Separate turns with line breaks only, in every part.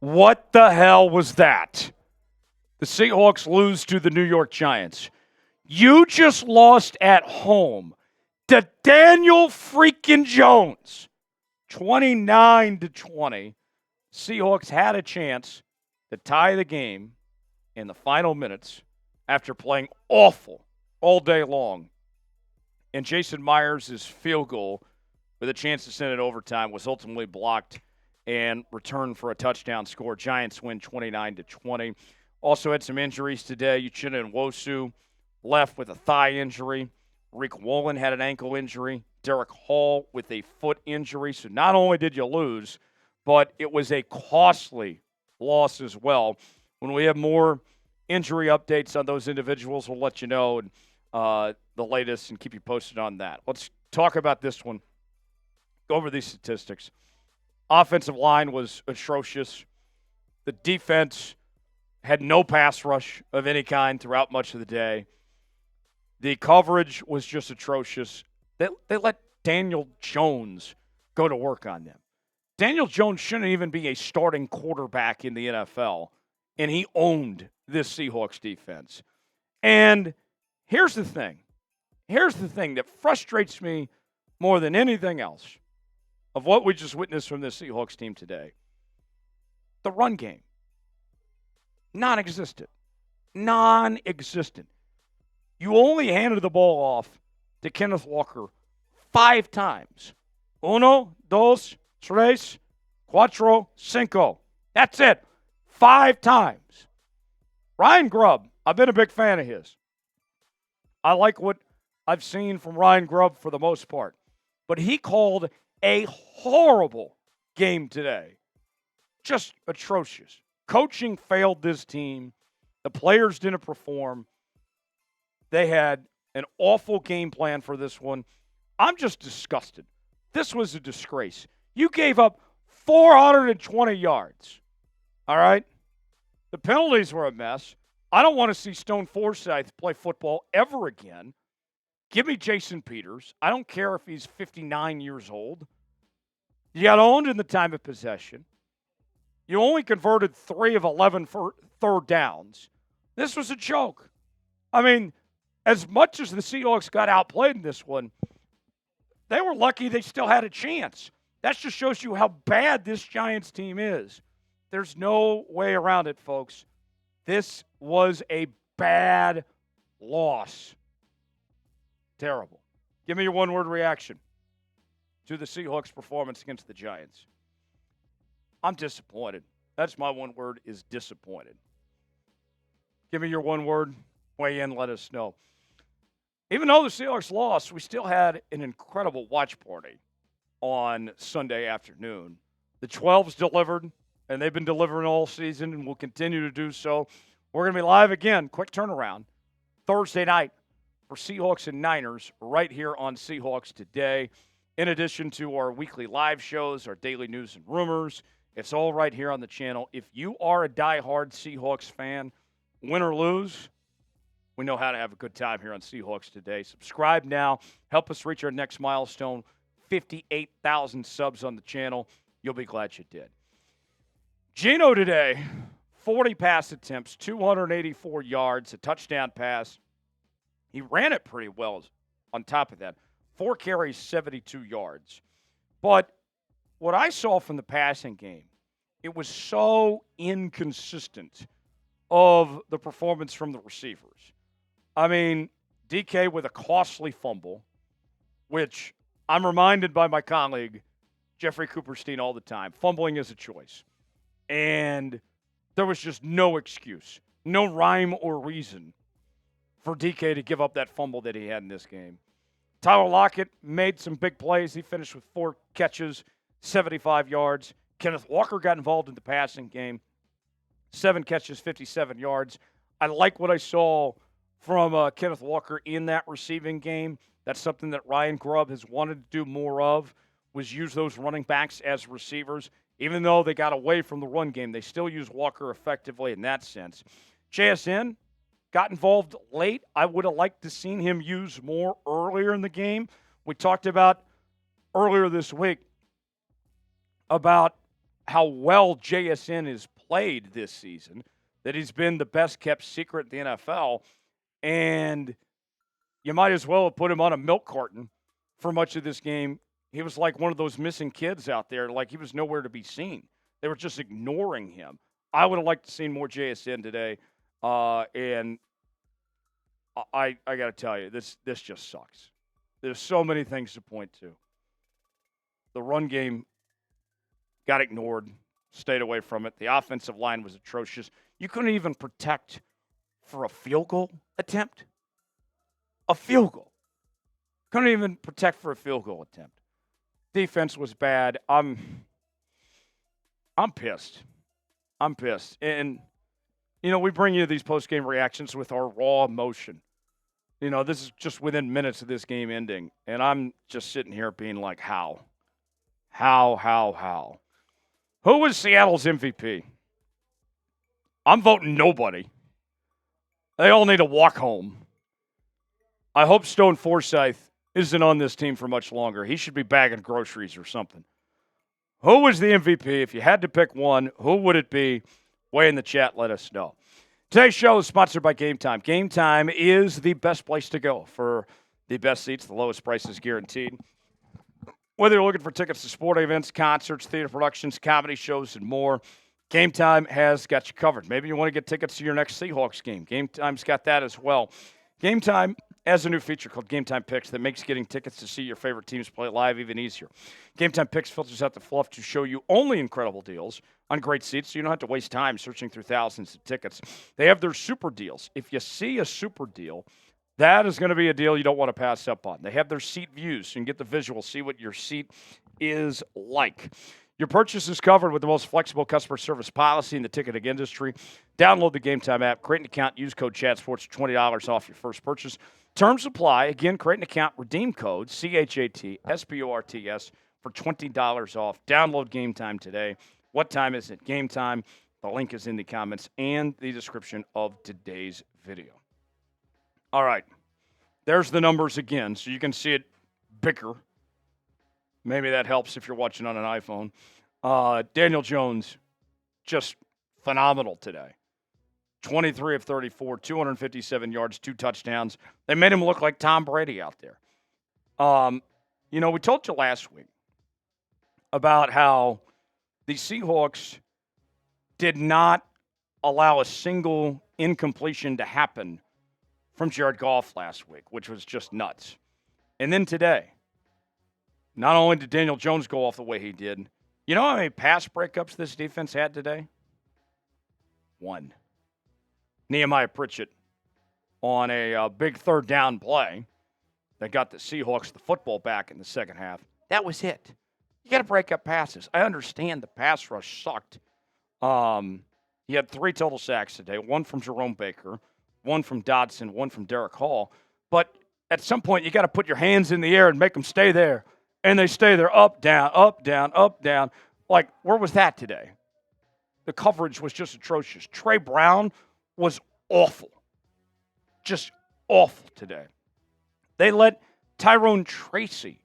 What the hell was that? The Seahawks lose to the New York Giants. You just lost at home to Daniel freaking Jones. 29-20. Seahawks had a chance to tie the game in the final minutes after playing awful all day long. And Jason Myers' field goal with a chance to send it overtime was ultimately blocked and returned for a touchdown score. Giants win 29-20. Also had some injuries today. Uchenna and Nwosu left with a thigh injury. Woolen had an ankle injury. Derek Hall with a foot injury. So not only did you lose, but it was a costly loss as well. When we have more injury updates on those individuals, we'll let you know and the latest and keep you posted on that. Let's talk about this one. Go over these statistics. Offensive line was atrocious. The defense had no pass rush of any kind throughout much of the day. The coverage was just atrocious. They let Daniel Jones go to work on them. Daniel Jones shouldn't even be a starting quarterback in the NFL, and he owned this Seahawks defense. And here's the thing. Here's the thing that frustrates me more than anything else of what we just witnessed from this Seahawks team today. The run game. Non-existent. Non-existent. You only handed the ball off to Kenneth Walker 5 times. 1, 2, 3, 4, 5. That's it. 5 times. Ryan Grubb, I've been a big fan of his. I like what I've seen from Ryan Grubb for the most part. But he called a horrible game today. Just atrocious. Coaching failed this team. The players didn't perform. They had an awful game plan for this one. I'm just disgusted. This was a disgrace. You gave up 420 yards. All right? The penalties were a mess. I don't want to see Stone Forsythe play football ever again. Give me Jason Peters. I don't care if he's 59 years old. You got owned in the time of possession. You only converted 3 of 11 for third downs. This was a joke. I mean, as much as the Seahawks got outplayed in this one, they were lucky they still had a chance. That just shows you how bad this Giants team is. There's no way around it, folks. This was a bad loss. Terrible. Give me your one-word reaction to the Seahawks' performance against the Giants. I'm disappointed. That's my one word, is disappointed. Give me your one word. Weigh in, let us know. Even though the Seahawks lost, we still had an incredible watch party on Sunday afternoon. The 12s delivered, and they've been delivering all season and will continue to do so. We're going to be live again, quick turnaround, Thursday night for Seahawks and Niners right here on Seahawks Today. In addition to our weekly live shows, our daily news and rumors, it's all right here on the channel. If you are a diehard Seahawks fan, win or lose, we know how to have a good time here on Seahawks Today. Subscribe now. Help us reach our next milestone, 58,000 subs on the channel. You'll be glad you did. Geno today, 40 pass attempts, 284 yards, a touchdown pass. He ran it pretty well on top of that. 4 carries, 72 yards. But what I saw from the passing game, it was so inconsistent of the performance from the receivers. I mean, DK with a costly fumble, which I'm reminded by my colleague, Jeffrey Cooperstein, all the time. Fumbling is a choice. And there was just no excuse, no rhyme or reason for DK to give up that fumble that he had in this game. Tyler Lockett made some big plays. He finished with 4 catches, 75 yards. Kenneth Walker got involved in the passing game. 7 catches, 57 yards. I like what I saw from Kenneth Walker in that receiving game. That's something that Ryan Grubb has wanted to do more of, was use those running backs as receivers. Even though they got away from the run game, they still use Walker effectively in that sense. JSN got involved late. I would have liked to seen him use more earlier in the game. We talked about earlier this week about how well JSN is played this season, that he's been the best-kept secret in the NFL, and you might as well have put him on a milk carton for much of this game. He was like one of those missing kids out there, like he was nowhere to be seen. They were just ignoring him. I would have liked to see more JSN today, and I got to tell you, this just sucks. There's so many things to point to. The run game got ignored, stayed away from it. The offensive line was atrocious. You couldn't even protect for a field goal attempt. A field goal. Couldn't even protect for a field goal attempt. Defense was bad. I'm pissed. I'm pissed. And, we bring you these post-game reactions with our raw emotion. This is just within minutes of this game ending. And I'm just sitting here being like, how? How? Who was Seattle's MVP? I'm voting nobody. They all need to walk home. I hope Stone Forsythe isn't on this team for much longer. He should be bagging groceries or something. Who was the MVP? If you had to pick one, who would it be? Way in the chat, let us know. Today's show is sponsored by Game Time. Game Time is the best place to go for the best seats, the lowest prices guaranteed. Whether you're looking for tickets to sporting events, concerts, theater productions, comedy shows, and more, Game Time has got you covered. Maybe you want to get tickets to your next Seahawks game. Game Time's got that as well. Game Time has a new feature called Game Time Picks that makes getting tickets to see your favorite teams play live even easier. Game Time Picks filters out the fluff to show you only incredible deals on great seats, so you don't have to waste time searching through thousands of tickets. They have their super deals. If you see a super deal, that is going to be a deal you don't want to pass up on. They have their seat views, so you can get the visual, see what your seat is like. Your purchase is covered with the most flexible customer service policy in the ticketing industry. Download the Game Time app, create an account, use code CHATSPORTS for $20 off your first purchase. Terms apply. Again, create an account, redeem code CHATSPORTS for $20 off. Download Game Time today. What time is it? Game Time. The link is in the comments and the description of today's video. All right. There's the numbers again, so you can see it bigger. Maybe that helps if you're watching on an iPhone. Daniel Jones, just phenomenal today. 23 of 34, 257 yards, 2 touchdowns. They made him look like Tom Brady out there. We told you last week about how the Seahawks did not allow a single incompletion to happen from Jared Goff last week, which was just nuts. And then today, not only did Daniel Jones go off the way he did, you know how many pass breakups this defense had today? 1. Nehemiah Pritchett on a big third down play that got the Seahawks the football back in the second half. That was it. You got to break up passes. I understand the pass rush sucked. He had 3 total sacks today, 1 from Jerome Baker, 1 from Dodson, 1 from Derek Hall. But at some point, you got to put your hands in the air and make them stay there. And they stay there up, down, up, down, up, down. Like, where was that today? The coverage was just atrocious. Trey Brown was awful. Just awful today. They let Tyrone Tracy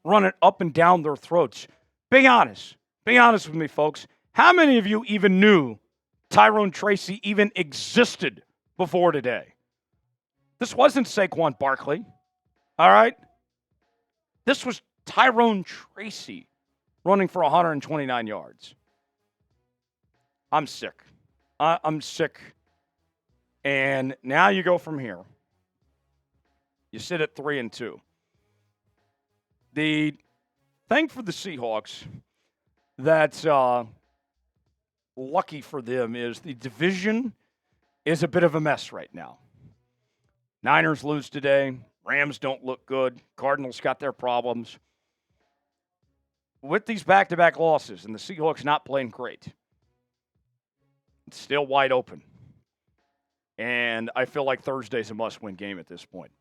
run it up and down their throats. Be honest. Be honest with me, folks. How many of you even knew Tyrone Tracy even existed before today? This wasn't Saquon Barkley. All right? This was Tyrone Tracy running for 129 yards. I'm sick. I'm sick. And now you go from here. You sit at 3-2. The thing for the Seahawks that's lucky for them is the division is a bit of a mess right now. Niners lose today. Rams don't look good. Cardinals got their problems. With these back-to-back losses and the Seahawks not playing great, it's still wide open. And I feel like Thursday's a must-win game at this point.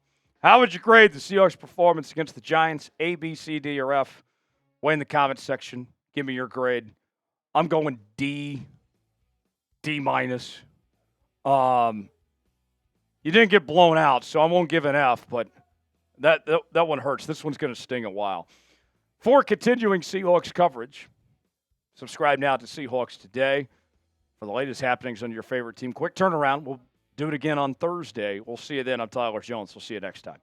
How would you grade the Seahawks' performance against the Giants? A, B, C, D, or F? Way in the comments section. Give me your grade. I'm going D, D minus. You didn't get blown out, so I won't give an F, but that one hurts. This one's going to sting a while. For continuing Seahawks coverage, subscribe now to Seahawks Today. for the latest happenings on your favorite team. Quick turnaround. We'll do it again on Thursday. We'll see you then. I'm Tyler Jones. We'll see you next time.